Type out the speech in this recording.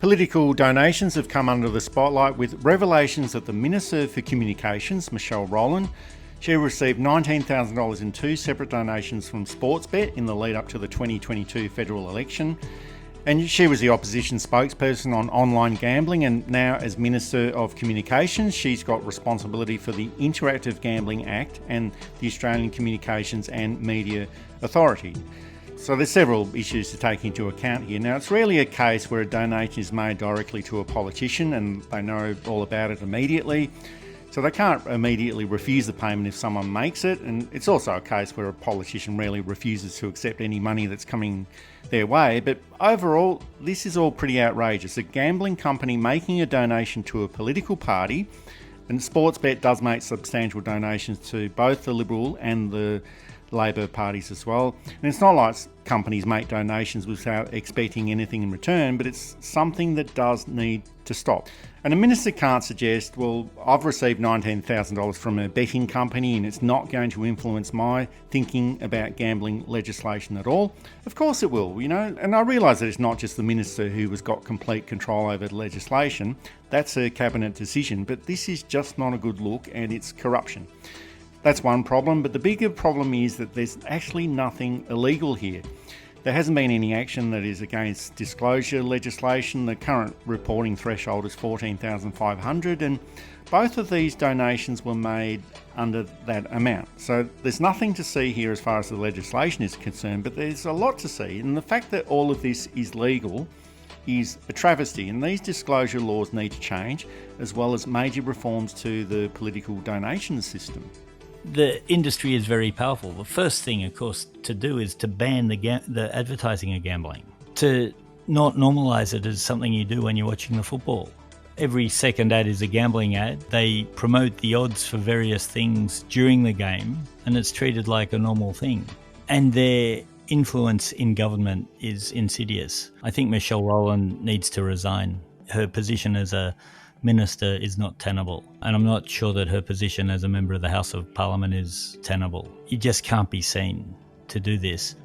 Political donations have come under the spotlight with revelations that the Minister for Communications, Michelle Rowland, she received $19,000 in two separate donations from Sportsbet in the lead up to the 2022 federal election. And she was the opposition spokesperson on online gambling, and now as Minister of Communications, she's got responsibility for the Interactive Gambling Act and the Australian Communications and Media Authority. So there's several issues to take into account here. Now, it's rarely a case where a donation is made directly to a politician and they know all about it immediately. So they can't immediately refuse the payment if someone makes it. And it's also a case where a politician rarely refuses to accept any money that's coming their way. But overall, this is all pretty outrageous. A gambling company making a donation to a political party, and Sportsbet does make substantial donations to both the Liberal and the Labor parties as well. And it's not like companies make donations without expecting anything in return, but it's something that does need to stop. And a minister can't suggest, well, I've received $19,000 from a betting company and it's not going to influence my thinking about gambling legislation at all. Of course it will, and I realise that it's not just the minister who has got complete control over the legislation. That's a cabinet decision, but this is just not a good look and it's corruption. That's one problem, but the bigger problem is that there's actually nothing illegal here. There hasn't been any action that is against disclosure legislation. The current reporting threshold is $14,500, and both of these donations were made under that amount. So there's nothing to see here as far as the legislation is concerned, but there's a lot to see, and the fact that all of this is legal is a travesty, and these disclosure laws need to change, as well as major reforms to the political donation system. The industry is very powerful. The first thing, of course, to do is to ban the advertising of gambling, to not normalise it as something you do when you're watching the football. Every second ad is a gambling ad. They promote the odds for various things during the game, and it's treated like a normal thing. And their influence in government is insidious. I think Michelle Rowland needs to resign. Her position as a minister is not tenable, and I'm not sure that her position as a member of the House of Parliament is tenable. You just can't be seen to do this.